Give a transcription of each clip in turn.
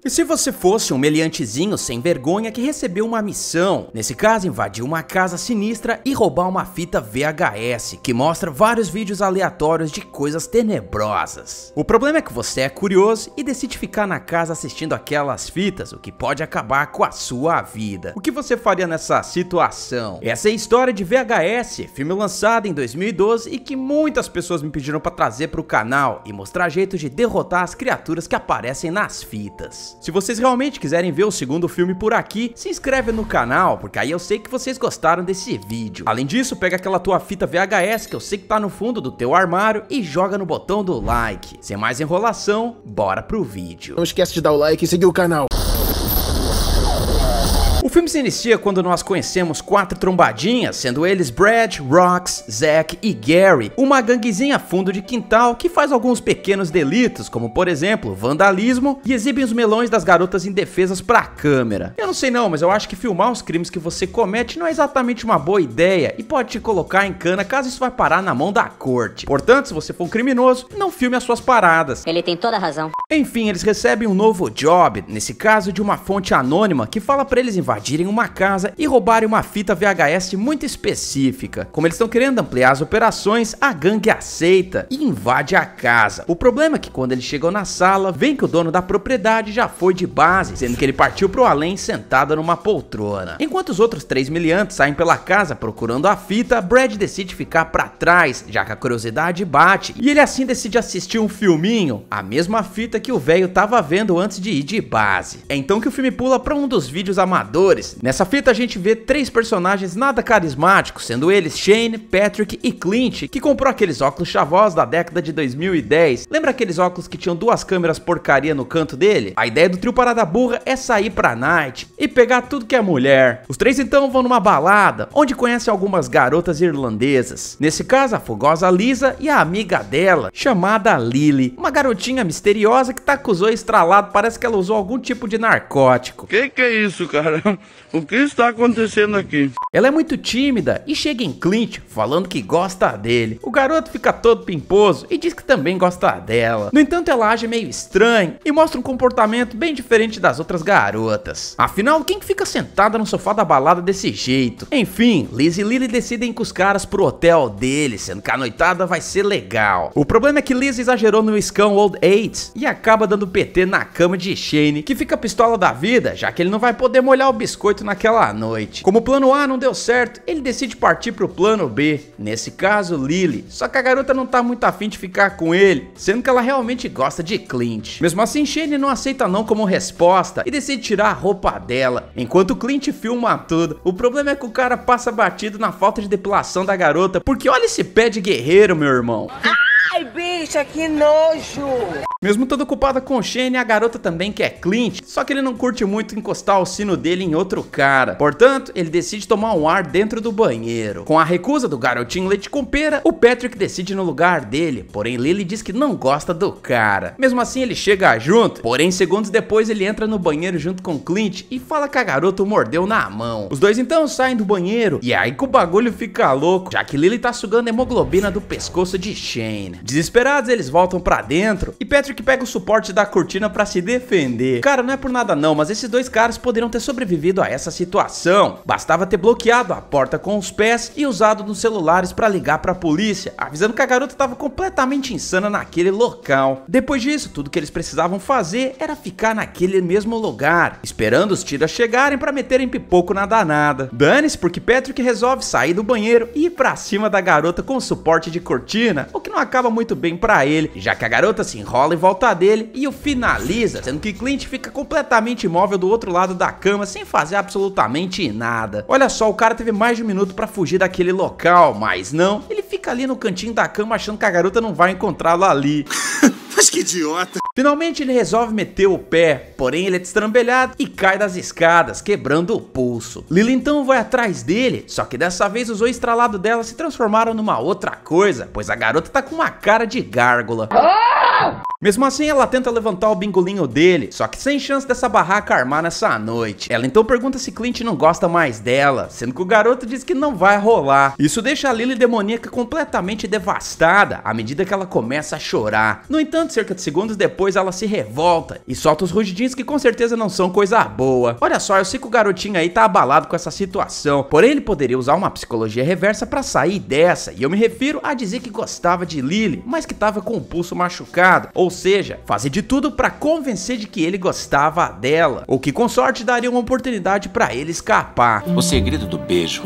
E se você fosse um meliantezinho sem vergonha que recebeu uma missão, nesse caso invadir uma casa sinistra e roubar uma fita VHS, que mostra vários vídeos aleatórios de coisas tenebrosas. O problema é que você é curioso e decide ficar na casa assistindo aquelas fitas, o que pode acabar com a sua vida. O que você faria nessa situação? Essa é a história de VHS, filme lançado em 2012 e que muitas pessoas me pediram para trazer para o canal e mostrar jeito de derrotar as criaturas que aparecem nas fitas. Se vocês realmente quiserem ver o segundo filme por aqui, se inscreve no canal, porque aí eu sei que vocês gostaram desse vídeo. Além disso, pega aquela tua fita VHS que eu sei que tá no fundo do teu armário e joga no botão do like. Sem mais enrolação, bora pro vídeo. Não esquece de dar o like e seguir o canal. O filme se inicia quando nós conhecemos 4 trombadinhas, sendo eles Brad, Rox, Zack e Gary, uma ganguezinha fundo de quintal que faz alguns pequenos delitos, como por exemplo, vandalismo, e exibem os melões das garotas indefesas pra câmera. Eu não sei não, mas eu acho que filmar os crimes que você comete não é exatamente uma boa ideia e pode te colocar em cana caso isso vai parar na mão da corte. Portanto, se você for um criminoso, não filme as suas paradas. Ele tem toda a razão. Enfim, eles recebem um novo job, nesse caso de uma fonte anônima que fala pra eles invadirem uma casa e roubarem uma fita VHS muito específica. Como eles estão querendo ampliar as operações, a gangue aceita e invade a casa. O problema é que quando eles chegam na sala, vem que o dono da propriedade já foi de base, sendo que ele partiu pro além sentado numa poltrona. Enquanto os outros 3 meliantes saem pela casa procurando a fita, Brad decide ficar pra trás, já que a curiosidade bate, e ele assim decide assistir um filminho, a mesma fita que o velho tava vendo antes de ir de base. É então que o filme pula pra um dos vídeos amadores. Nessa fita a gente vê 3 personagens nada carismáticos, sendo eles Shane, Patrick e Clint, que comprou aqueles óculos chavosos da década de 2010. Lembra aqueles óculos que tinham 2 câmeras porcaria no canto dele? A ideia do trio Parada Burra é sair pra night e pegar tudo que é mulher. Os 3 então vão numa balada, onde conhecem algumas garotas irlandesas. Nesse caso, a fogosa Lisa e a amiga dela, chamada Lily, uma garotinha misteriosa que tá com os olhos estralados, parece que ela usou algum tipo de narcótico. Que é isso, cara? O que está acontecendo aqui? Ela é muito tímida e chega em Clint falando que gosta dele. O garoto fica todo pimposo e diz que também gosta dela. No entanto, ela age meio estranho e mostra um comportamento bem diferente das outras garotas. Afinal, quem que fica sentada no sofá da balada desse jeito? Enfim, Liz e Lily decidem ir com os caras pro hotel deles, sendo que a noitada vai ser legal. O problema é que Liz exagerou no escão Old Eight e acaba dando PT na cama de Shane, que fica pistola da vida, já que ele não vai poder molhar o biscoito naquela noite. Como o plano A não deu certo, ele decide partir pro plano B, nesse caso Lily, só que a garota não tá muito afim de ficar com ele, sendo que ela realmente gosta de Clint. Mesmo assim, Shane não aceita não como resposta e decide tirar a roupa dela, enquanto Clint filma tudo. O problema é que o cara passa batido na falta de depilação da garota, porque olha esse pé de guerreiro, meu irmão. Ai, bicha, que nojo! Mesmo estando ocupada com o Shane, a garota também quer Clint, só que ele não curte muito encostar o sino dele em outro cara. Portanto, ele decide tomar um ar dentro do banheiro. Com a recusa do garotinho leite com pera, o Patrick decide ir no lugar dele, porém Lily diz que não gosta do cara. Mesmo assim, ele chega junto, porém segundos depois ele entra no banheiro junto com Clint e fala que a garota o mordeu na mão. Os dois então saem do banheiro e é aí que o bagulho fica louco, já que Lily tá sugando a hemoglobina do pescoço de Shane. Desesperados, eles voltam pra dentro e Patrick pega o suporte da cortina pra se defender. Cara, não é por nada não, mas esses 2 caras poderiam ter sobrevivido a essa situação. Bastava ter bloqueado a porta com os pés e usado nos celulares pra ligar pra polícia, avisando que a garota tava completamente insana naquele local. Depois disso, tudo que eles precisavam fazer era ficar naquele mesmo lugar, esperando os tiras chegarem pra meterem pipoco na danada. Dane-se, porque Patrick resolve sair do banheiro e ir pra cima da garota com o suporte de cortina, o que não acaba muito bem pra ele, já que a garota se enrola em volta dele e o finaliza, sendo que Clint fica completamente imóvel do outro lado da cama sem fazer absolutamente nada. Olha só, o cara teve mais de 1 minuto pra fugir daquele local, mas não, ele fica ali no cantinho da cama achando que a garota não vai encontrá-lo ali. Mas que idiota. Finalmente ele resolve meter o pé, porém ele é destrambelhado e cai das escadas, quebrando o pulso. Lily então vai atrás dele, só que dessa vez os olhos estralados dela se transformaram numa outra coisa, pois a garota tá com uma cara de gárgula. Mesmo assim, ela tenta levantar o bingolinho dele, só que sem chance dessa barraca armar nessa noite. Ela então pergunta se Clint não gosta mais dela, sendo que o garoto diz que não vai rolar. Isso deixa a Lily demoníaca completamente devastada, à medida que ela começa a chorar. No entanto, cerca de segundos depois, ela se revolta e solta os rugidinhos que com certeza não são coisa boa. Olha só, eu sei que o garotinho aí tá abalado com essa situação, porém ele poderia usar uma psicologia reversa pra sair dessa, e eu me refiro a dizer que gostava de Lily, mas que tava com o pulso machucado, ou seja, fazer de tudo pra convencer de que ele gostava dela, o que com sorte daria uma oportunidade pra ele escapar. O segredo do beijo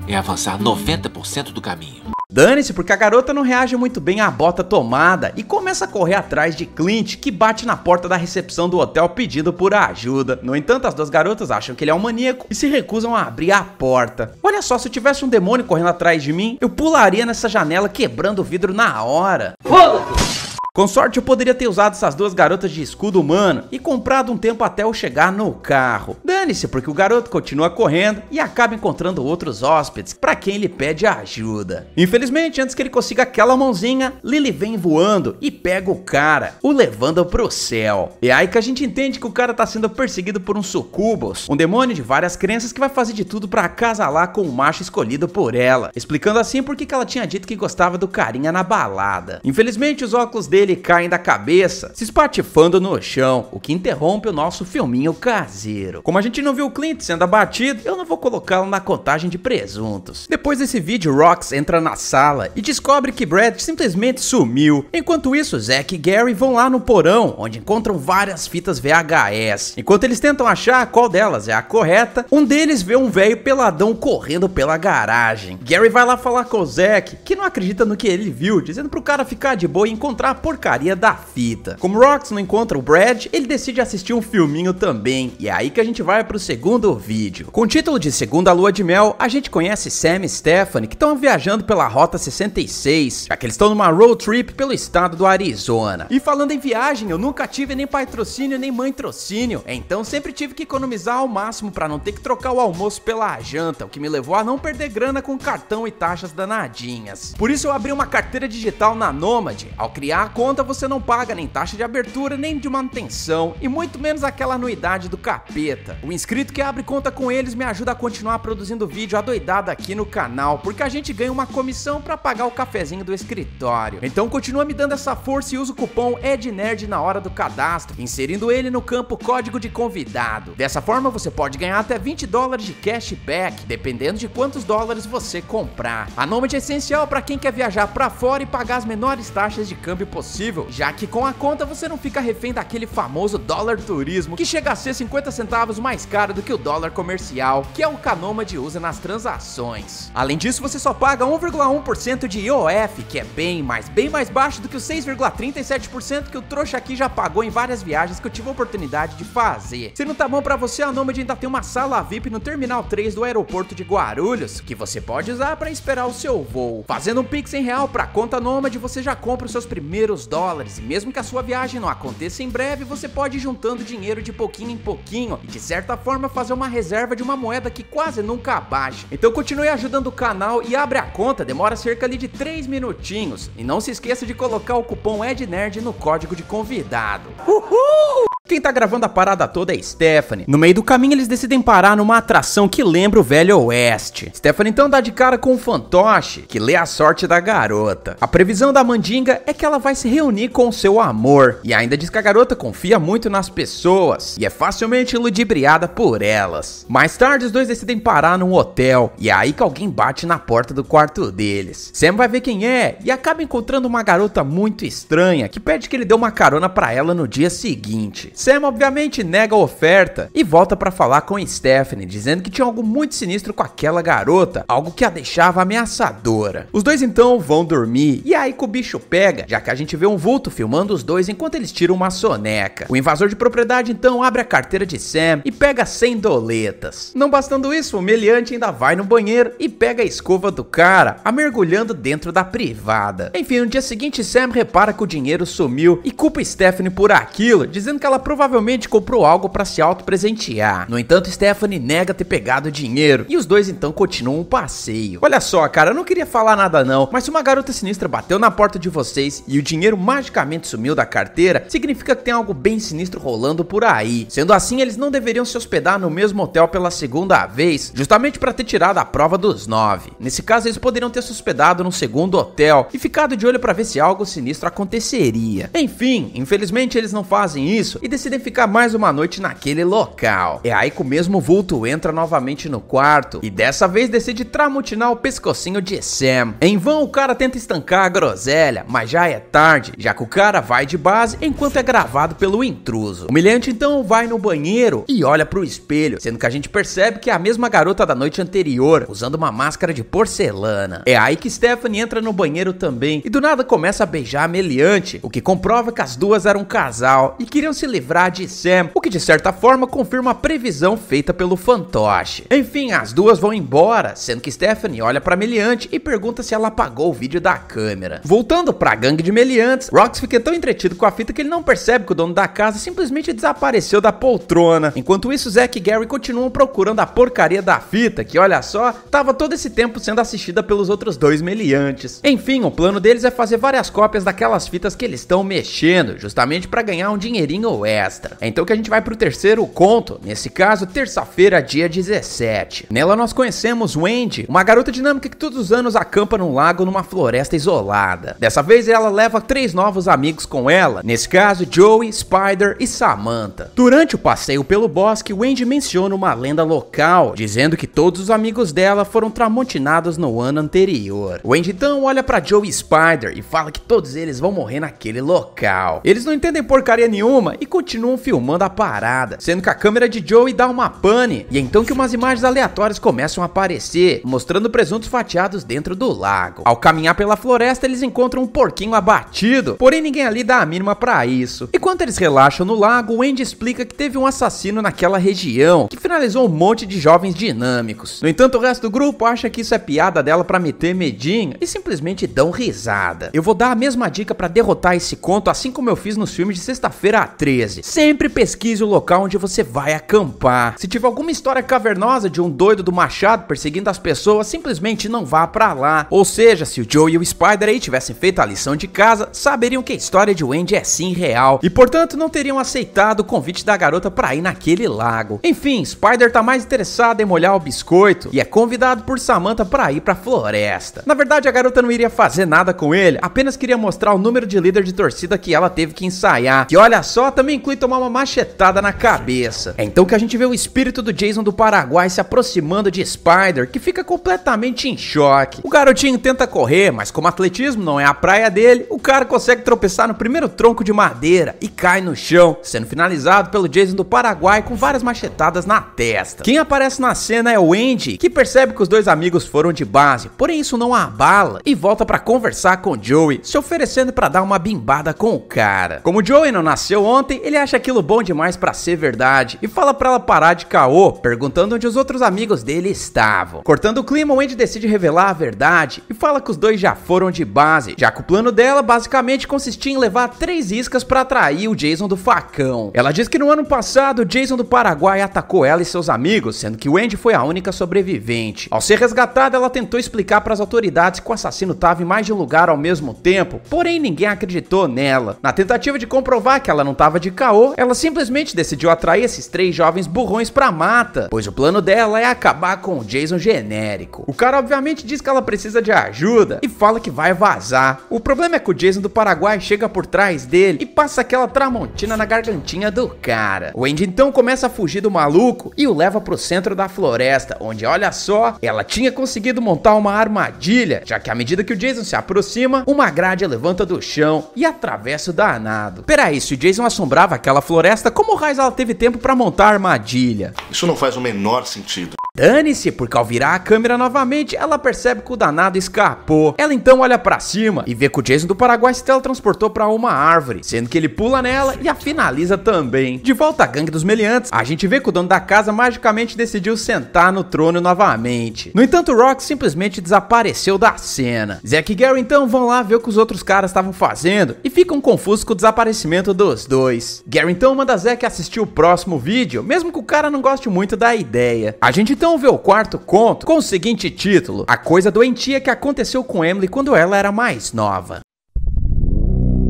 é avançar 90% do caminho. Dane-se, porque a garota não reage muito bem à bota tomada e começa a correr atrás de Clint, que bate na porta da recepção do hotel pedindo por ajuda. No entanto, as duas garotas acham que ele é um maníaco e se recusam a abrir a porta. Olha só, se eu tivesse um demônio correndo atrás de mim, eu pularia nessa janela quebrando o vidro na hora. Foda-se! Com sorte, eu poderia ter usado essas duas garotas de escudo humano e comprado um tempo até eu chegar no carro. Dane-se, porque o garoto continua correndo e acaba encontrando outros hóspedes pra quem ele pede ajuda. Infelizmente, antes que ele consiga aquela mãozinha, Lily vem voando e pega o cara, o levando pro céu. É aí que a gente entende que o cara tá sendo perseguido por um sucubus, um demônio de várias crenças que vai fazer de tudo pra acasalar com o macho escolhido por ela, explicando assim porque que ela tinha dito que gostava do carinha na balada. Infelizmente, os óculos dele caem da cabeça, se espatifando no chão, o que interrompe o nosso filminho caseiro. Como a gente não viu o Clint sendo abatido, eu não vou colocá-lo na contagem de presuntos. Depois desse vídeo, Rox entra na sala e descobre que Brad simplesmente sumiu. Enquanto isso, Zack e Gary vão lá no porão, onde encontram várias fitas VHS. Enquanto eles tentam achar qual delas é a correta, um deles vê um velho peladão correndo pela garagem. Gary vai lá falar com o Zack, que não acredita no que ele viu, dizendo pro cara ficar de boa e encontrar a porcaria da fita. Como Rox não encontra o Brad, ele decide assistir um filminho também, e é aí que a gente vai pro segundo vídeo. Com o título de Segunda Lua de Mel, a gente conhece Sam e Stephanie, que estão viajando pela Rota 66, já que eles estão numa road trip pelo estado do Arizona. E falando em viagem, eu nunca tive nem patrocínio nem mãe-trocínio, então sempre tive que economizar ao máximo pra não ter que trocar o almoço pela janta, o que me levou a não perder grana com cartão e taxas danadinhas. Por isso eu abri uma carteira digital na Nomad. Ao criar a conta, você não paga nem taxa de abertura, nem de manutenção, e muito menos aquela anuidade do capeta. O inscrito que abre conta com eles me ajuda a continuar produzindo vídeo adoidado aqui no canal, porque a gente ganha uma comissão pra pagar o cafezinho do escritório. Então continua me dando essa força e usa o cupom EDNERD na hora do cadastro, inserindo ele no campo código de convidado. Dessa forma você pode ganhar até $20 de cashback, dependendo de quantos dólares você comprar. A Nomad é essencial para quem quer viajar pra fora e pagar as menores taxas de câmbio possível, já que com a conta você não fica refém daquele famoso dólar turismo, que chega a ser 50 centavos mais caro do que o dólar comercial, que é o que a Nomad usa nas transações. Além disso, você só paga 1,1% de IOF, que é bem mais baixo do que os 6,37% que o trouxa aqui já pagou em várias viagens que eu tive a oportunidade de fazer. Se não tá bom pra você, a Nomad ainda tem uma sala VIP no Terminal 3 do aeroporto de Guarulhos, que você pode usar pra esperar o seu voo. Fazendo um Pix em real pra conta Nomad, você já compra os seus primeiros dólares, e mesmo que a sua viagem não aconteça em breve, você pode ir juntando dinheiro de pouquinho em pouquinho e de certa forma fazer uma reserva de uma moeda que quase nunca baixa. Então continue ajudando o canal e abre a conta, demora cerca ali de 3 minutinhos, e não se esqueça de colocar o cupom EDNERD no código de convidado. Uhul! Quem tá gravando a parada toda é Stephanie. No meio do caminho eles decidem parar numa atração que lembra o Velho Oeste. Stephanie então dá de cara com o fantoche, que lê a sorte da garota. A previsão da mandinga é que ela vai se reunir com o seu amor, e ainda diz que a garota confia muito nas pessoas e é facilmente ludibriada por elas. Mais tarde os dois decidem parar num hotel, e é aí que alguém bate na porta do quarto deles. Sam vai ver quem é e acaba encontrando uma garota muito estranha, que pede que ele dê uma carona pra ela no dia seguinte. Sam obviamente nega a oferta e volta pra falar com Stephanie, dizendo que tinha algo muito sinistro com aquela garota, algo que a deixava ameaçadora. Os dois então vão dormir, e aí que o bicho pega, já que a gente vê um vulto filmando os dois enquanto eles tiram uma soneca. O invasor de propriedade então abre a carteira de Sam e pega 100 doletas. Não bastando isso, o meliante ainda vai no banheiro e pega a escova do cara, a mergulhando dentro da privada. Enfim, no dia seguinte Sam repara que o dinheiro sumiu e culpa Stephanie por aquilo, dizendo que ela provavelmente comprou algo pra se auto-presentear. No entanto, Stephanie nega ter pegado o dinheiro e os dois então continuam o passeio. Olha só, cara, eu não queria falar nada não, mas se uma garota sinistra bateu na porta de vocês e o dinheiro magicamente sumiu da carteira, significa que tem algo bem sinistro rolando por aí. Sendo assim, eles não deveriam se hospedar no mesmo hotel pela segunda vez, justamente pra ter tirado a prova dos 9. Nesse caso, eles poderiam ter se hospedado num segundo hotel e ficado de olho pra ver se algo sinistro aconteceria. Enfim, infelizmente eles não fazem isso e decidem ficar mais uma noite naquele local. É aí que o mesmo vulto entra novamente no quarto e dessa vez decide tramutinar o pescocinho de Sam. Em vão o cara tenta estancar a groselha, mas já é tarde, já que o cara vai de base enquanto é gravado pelo intruso. O humilhante então vai no banheiro e olha pro espelho, sendo que a gente percebe que é a mesma garota da noite anterior, usando uma máscara de porcelana. É aí que Stephanie entra no banheiro também e do nada começa a beijar a meliante, o que comprova que as duas eram um casal e queriam se livrar de Sam, o que de certa forma confirma a previsão feita pelo fantoche. Enfim, as duas vão embora, sendo que Stephanie olha pra meliante e pergunta se ela apagou o vídeo da câmera. Voltando pra gangue de meliantes, Rox fica tão entretido com a fita que ele não percebe que o dono da casa simplesmente desapareceu da poltrona. Enquanto isso, Zack e Gary continuam procurando a porcaria da fita, que olha só, tava todo esse tempo sendo assistida pelos outros dois meliantes. Enfim, o plano deles é fazer várias cópias daquelas fitas que eles estão mexendo, justamente pra ganhar um dinheirinho extra. É então que a gente vai pro terceiro conto, nesse caso, terça-feira, dia 17. Nela nós conhecemos Wendy, uma garota dinâmica que todos os anos acampa num lago numa floresta isolada. Dessa vez ela leva 3 novos amigos com ela, nesse caso Joey, Spider e Samantha. Durante o passeio pelo bosque, Wendy menciona uma lenda local, dizendo que todos os amigos dela foram tramontinados no ano anterior. Wendy então olha pra Joey e Spider e fala que todos eles vão morrer naquele local. Eles não entendem porcaria nenhuma e continuam filmando a parada, sendo que a câmera de Joey dá uma pane e é então que umas imagens aleatórias começam a aparecer, mostrando presuntos fatiados dentro do lago. Ao caminhar pela floresta, eles encontram um porquinho abatido, porém ninguém ali dá a mínima pra isso. Enquanto eles relaxam no lago, Wendy explica que teve um assassino naquela região, que finalizou um monte de jovens dinâmicos. No entanto, o resto do grupo acha que isso é piada dela pra meter medinho e simplesmente dão risada. Eu vou dar a mesma dica pra derrotar esse conto, assim como eu fiz nos filmes de Sexta-feira 13. Sempre pesquise o local onde você vai acampar. Se tiver alguma história cavernosa de um doido do machado perseguindo as pessoas, simplesmente não vá pra lá. Ou seja, se o Joey e o Spider aí tivessem feito a lição de casa, saberiam que a história de Wendy é sim real e portanto não teriam aceitado o convite da garota pra ir naquele lago. Enfim, Spider tá mais interessado em molhar o biscoito e é convidado por Samantha pra ir pra floresta. Na verdade, a garota não iria fazer nada com ele, apenas queria mostrar o número de líder de torcida que ela teve que ensaiar, que olha só, também inclui tomar uma machetada na cabeça. É então que a gente vê o espírito do Jason do Paraguai se aproximando de Spider, que fica completamente em choque. O garotinho tenta correr, mas como atletismo não é a praia dele, o cara consegue tropeçar no primeiro tronco de madeira e cai no chão, sendo finalizado pelo Jason do Paraguai com várias machetadas na testa. Quem aparece na cena é o Andy, que percebe que os dois amigos foram de base, porém isso não a abala e volta pra conversar com Joey, se oferecendo pra dar uma bimbada com o cara. Como o Joey não nasceu ontem, ele acha aquilo bom demais pra ser verdade e fala pra ela parar de caô, perguntando onde os outros amigos dele estavam. Cortando o clima, o Andy decide revelar a verdade e fala que os dois já foram de base, já que o plano dela basicamente consistia em levar 3 iscas pra atrair o Jason do facão. Ela diz que no ano passado o Jason do Paraguai atacou ela e seus amigos, sendo que o Andy foi a única sobrevivente. Ao ser resgatada, ela tentou explicar para as autoridades que o assassino estava em mais de um lugar ao mesmo tempo, porém ninguém acreditou nela. Na tentativa de comprovar que ela não estava de caô, ela simplesmente decidiu atrair esses 3 jovens burrões pra mata, pois o plano dela é acabar com o Jason genérico. O cara obviamente diz que ela precisa de ajuda e fala que vai vazar. O problema é que o Jason do Paraguai chega por trás dele e passa aquela tramontina na gargantinha do cara. O Andy então começa a fugir do maluco e o leva pro centro da floresta, onde, olha só, ela tinha conseguido montar uma armadilha, já que à medida que o Jason se aproxima, uma grade levanta do chão e atravessa o danado. Peraí, se o Jason assombrava aquela floresta, como raios ela teve tempo pra montar a armadilha? Isso não faz o menor sentido. Dane-se, porque ao virar a câmera novamente, ela percebe que o danado escapou. Ela então olha pra cima e vê que o Jason do Paraguai se teletransportou pra uma árvore, sendo que ele pula nela e a finaliza também. De volta à gangue dos meliantes, a gente vê que o dono da casa magicamente decidiu sentar no trono novamente. No entanto, Rock simplesmente desapareceu da cena. Zack e Gary então vão lá ver o que os outros caras estavam fazendo e ficam confusos com o desaparecimento dos dois. Gary então manda Zack assistir o próximo vídeo, mesmo que o cara não goste muito da ideia. A gente então vê o quarto conto com o seguinte título: A coisa doentia que aconteceu com Emily quando ela era mais nova.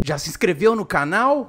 Já se inscreveu no canal?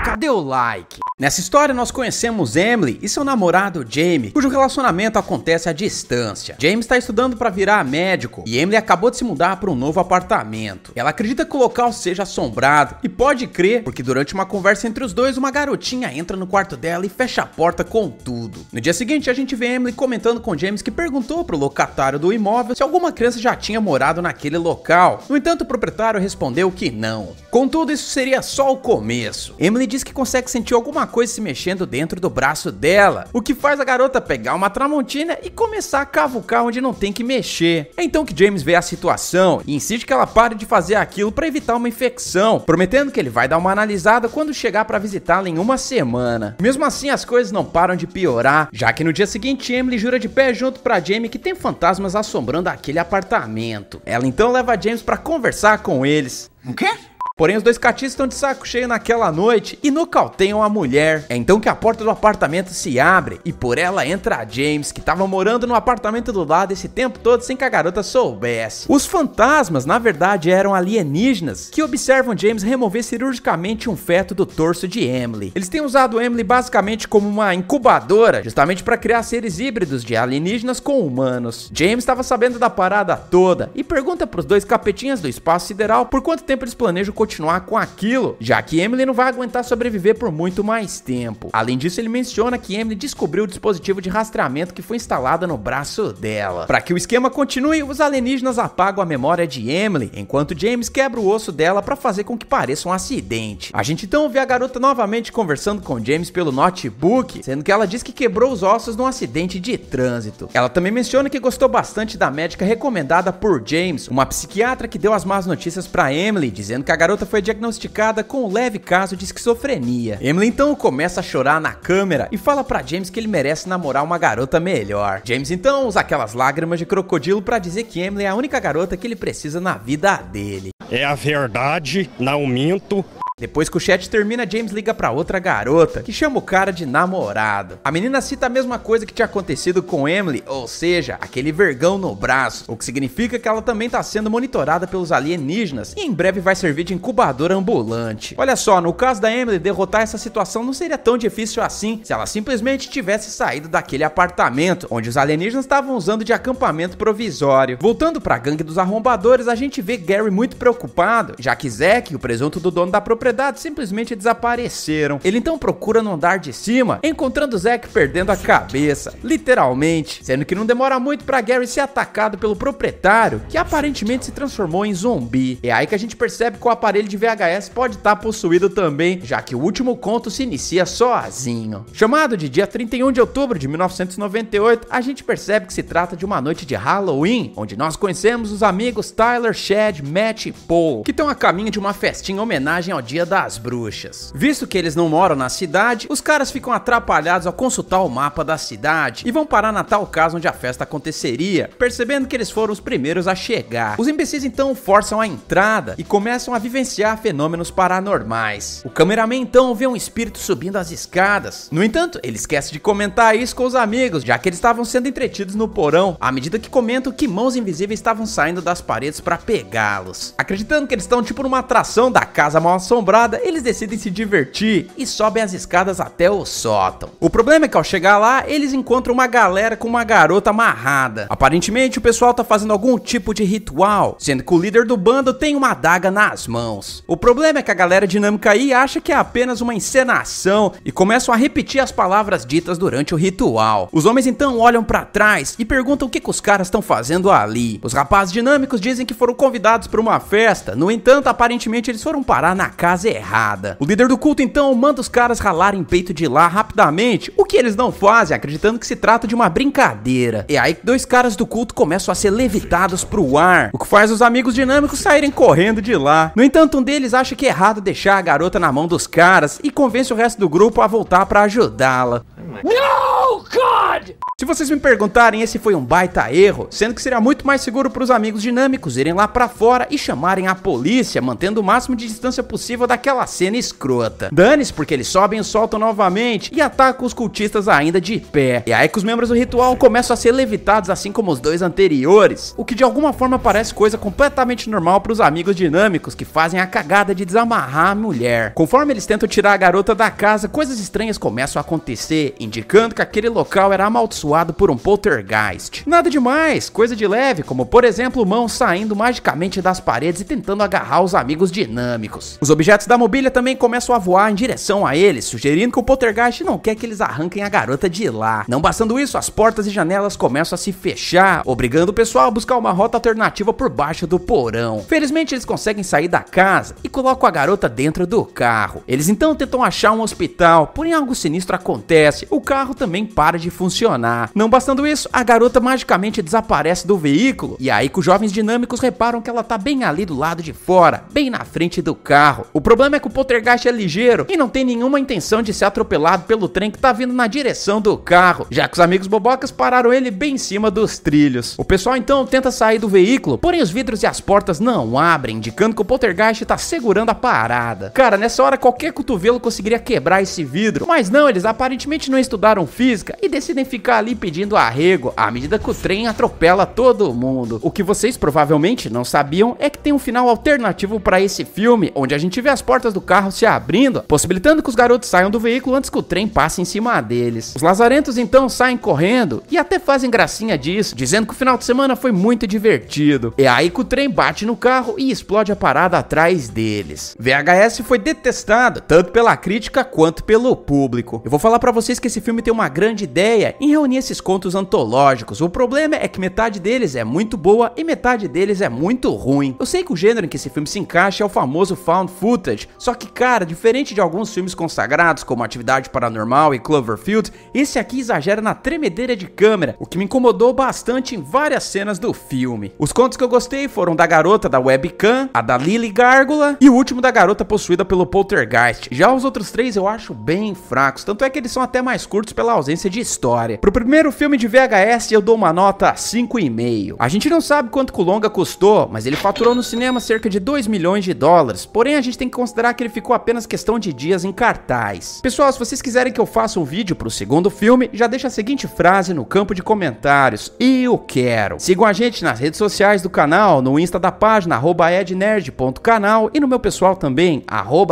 Cadê o like? Nessa história nós conhecemos Emily e seu namorado Jamie, cujo relacionamento acontece à distância. Jamie está estudando para virar médico e Emily acabou de se mudar para um novo apartamento. Ela acredita que o local seja assombrado e pode crer porque durante uma conversa entre os dois, uma garotinha entra no quarto dela e fecha a porta com tudo. No dia seguinte a gente vê Emily comentando com James que perguntou pro locatário do imóvel se alguma criança já tinha morado naquele local. No entanto, o proprietário respondeu que não. Contudo, isso seria só o começo. Emily diz que consegue sentir alguma coisa se mexendo dentro do braço dela, o que faz a garota pegar uma tramontina e começar a cavucar onde não tem que mexer. É então que James vê a situação e insiste que ela pare de fazer aquilo para evitar uma infecção, prometendo que ele vai dar uma analisada quando chegar para visitá-la em uma semana. Mesmo assim, as coisas não param de piorar, já que no dia seguinte Emily jura de pé junto para Jamie que tem fantasmas assombrando aquele apartamento. Ela então leva James para conversar com eles. O quê? Porém, os dois catis estão de saco cheio naquela noite e nocauteiam a mulher. É então que a porta do apartamento se abre e por ela entra a James, que estava morando no apartamento do lado esse tempo todo sem que a garota soubesse. Os fantasmas, na verdade, eram alienígenas que observam James remover cirurgicamente um feto do torso de Emily. Eles têm usado Emily basicamente como uma incubadora, justamente para criar seres híbridos de alienígenas com humanos. James estava sabendo da parada toda e pergunta para os dois capetinhas do espaço sideral por quanto tempo eles planejam continuar com aquilo, já que Emily não vai aguentar sobreviver por muito mais tempo. Além disso, ele menciona que Emily descobriu o dispositivo de rastreamento que foi instalado no braço dela. Para que o esquema continue, os alienígenas apagam a memória de Emily, enquanto James quebra o osso dela para fazer com que pareça um acidente. A gente então vê a garota novamente conversando com James pelo notebook, sendo que ela diz que quebrou os ossos num acidente de trânsito. Ela também menciona que gostou bastante da médica recomendada por James, uma psiquiatra que deu as más notícias para Emily, dizendo que a garota foi diagnosticada com um leve caso de esquizofrenia. Emily então começa a chorar na câmera e fala pra James que ele merece namorar uma garota melhor. James então usa aquelas lágrimas de crocodilo pra dizer que Emily é a única garota que ele precisa na vida dele. É a verdade, não minto. Depois que o chat termina, James liga pra outra garota, que chama o cara de namorado. A menina cita a mesma coisa que tinha acontecido com Emily, ou seja, aquele vergão no braço, o que significa que ela também tá sendo monitorada pelos alienígenas e em breve vai servir de incubadora ambulante. Olha só, no caso da Emily, derrotar essa situação não seria tão difícil assim se ela simplesmente tivesse saído daquele apartamento, onde os alienígenas estavam usando de acampamento provisório. Voltando pra gangue dos arrombadores, a gente vê Gary muito preocupado, já que Zack, o presunto do dono da propriedade, simplesmente desapareceram. Ele então procura no andar de cima, encontrando Zack perdendo a cabeça, literalmente, sendo que não demora muito pra Gary ser atacado pelo proprietário, que aparentemente se transformou em zumbi. É aí que a gente percebe que o aparelho de VHS pode estar possuído também, já que o último conto se inicia sozinho. Chamado de dia 31 de outubro de 1998, a gente percebe que se trata de uma noite de Halloween, onde nós conhecemos os amigos Tyler, Chad, Matt e Paul, que estão a caminho de uma festinha em homenagem ao Dia das Bruxas. Visto que eles não moram na cidade, os caras ficam atrapalhados ao consultar o mapa da cidade e vão parar na tal casa onde a festa aconteceria, percebendo que eles foram os primeiros a chegar. Os imbecis então forçam a entrada e começam a vivenciar fenômenos paranormais. O cameraman então vê um espírito subindo as escadas. No entanto, ele esquece de comentar isso com os amigos, já que eles estavam sendo entretidos no porão, à medida que comentam que mãos invisíveis estavam saindo das paredes para pegá-los. Acreditando que eles estão tipo numa atração da casa mal assombrada, eles decidem se divertir e sobem as escadas até o sótão. O problema é que ao chegar lá, eles encontram uma galera com uma garota amarrada. Aparentemente o pessoal tá fazendo algum tipo de ritual, sendo que o líder do bando tem uma adaga nas mãos. O problema é que a galera dinâmica aí acha que é apenas uma encenação e começam a repetir as palavras ditas durante o ritual. Os homens então olham pra trás e perguntam o que os caras estão fazendo ali. Os rapazes dinâmicos dizem que foram convidados para uma festa, no entanto aparentemente eles foram parar na casa casa errada. O líder do culto então manda os caras ralarem peito de lá rapidamente, o que eles não fazem, acreditando que se trata de uma brincadeira. E aí 2 caras do culto começam a ser levitados pro ar, o que faz os amigos dinâmicos saírem correndo de lá. No entanto, um deles acha que é errado deixar a garota na mão dos caras e convence o resto do grupo a voltar pra ajudá-la. No, God! Se vocês me perguntarem, esse foi um baita erro, sendo que seria muito mais seguro para os amigos dinâmicos irem lá pra fora e chamarem a polícia, mantendo o máximo de distância possível daquela cena escrota. Dane-se, porque eles sobem e soltam novamente e atacam os cultistas ainda de pé. E aí que os membros do ritual começam a ser levitados assim como os 2 anteriores, o que de alguma forma parece coisa completamente normal para os amigos dinâmicos que fazem a cagada de desamarrar a mulher. Conforme eles tentam tirar a garota da casa, coisas estranhas começam a acontecer, indicando que aquele local era amaldiçoado por um poltergeist. Nada demais, coisa de leve, como por exemplo mãos saindo magicamente das paredes e tentando agarrar os amigos dinâmicos. Os objetos da mobília também começam a voar em direção a eles, sugerindo que o poltergeist não quer que eles arranquem a garota de lá. Não bastando isso, as portas e janelas começam a se fechar, obrigando o pessoal a buscar uma rota alternativa por baixo do porão. Felizmente eles conseguem sair da casa e colocam a garota dentro do carro. Eles então tentam achar um hospital, porém algo sinistro acontece, o carro também para de funcionar. Não bastando isso, a garota magicamente desaparece do veículo, e aí que os jovens dinâmicos reparam que ela tá bem ali do lado de fora, bem na frente do carro. O problema é que o poltergeist é ligeiro e não tem nenhuma intenção de ser atropelado pelo trem que tá vindo na direção do carro, já que os amigos bobocas pararam ele bem em cima dos trilhos. O pessoal então tenta sair do veículo, porém os vidros e as portas não abrem, indicando que o poltergeist tá segurando a parada. Cara, nessa hora qualquer cotovelo conseguiria quebrar esse vidro, mas não, eles aparentemente não estudaram física e decidem ficar ali pedindo arrego à medida que o trem atropela todo mundo. O que vocês provavelmente não sabiam é que tem um final alternativo para esse filme, onde a gente vê as portas do carro se abrindo, possibilitando que os garotos saiam do veículo antes que o trem passe em cima deles. Os lazarentos então saem correndo e até fazem gracinha disso, dizendo que o final de semana foi muito divertido. É aí que o trem bate no carro e explode a parada atrás deles. VHS foi detestado, tanto pela crítica quanto pelo público. Eu vou falar pra vocês que esse filme tem uma grande ideia em reunir esses contos antológicos. O problema é que metade deles é muito boa e metade deles é muito ruim. Eu sei que o gênero em que esse filme se encaixa é o famoso found footage, só que, cara, diferente de alguns filmes consagrados como Atividade Paranormal e Cloverfield, esse aqui exagera na tremedeira de câmera, o que me incomodou bastante em várias cenas do filme. Os contos que eu gostei foram da garota da webcam, a da Lily Gárgula e o último da garota possuída pelo poltergeist. Já os outros 3 eu acho bem fracos, tanto é que eles são até mais curtos pela ausência de história. Pro primeiro filme de VHS eu dou uma nota 5,5. A gente não sabe quanto que o longa custou, mas ele faturou no cinema cerca de 2 milhões de dólares, porém a gente tem que considerar que ele ficou apenas questão de dias em cartaz. Pessoal, se vocês quiserem que eu faça um vídeo pro segundo filme, já deixa a seguinte frase no campo de comentários: eu quero. Sigam a gente nas redes sociais do canal, no Insta da página @ednerd.canal e no meu pessoal também,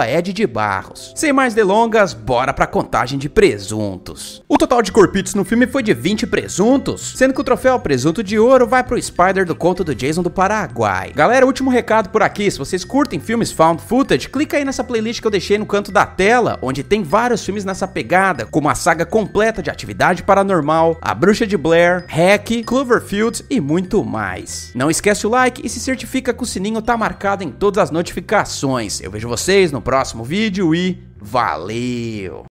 @eddebarros. Sem mais delongas, bora pra contagem de presuntos. O total de corpitos no filme foi de 20 presuntos, sendo que o troféu presunto de ouro vai pro Spider do conto do Jason do Paraguai. Galera, último recado por aqui: se vocês curtem filmes found footage, clica aí nessa playlist que eu deixei no canto da tela, onde tem vários filmes nessa pegada, como a saga completa de Atividade Paranormal, A Bruxa de Blair, Hack, Cloverfield e muito mais. Não esquece o like e se certifica que o sininho tá marcado em todas as notificações. Eu vejo vocês no próximo vídeo e valeu!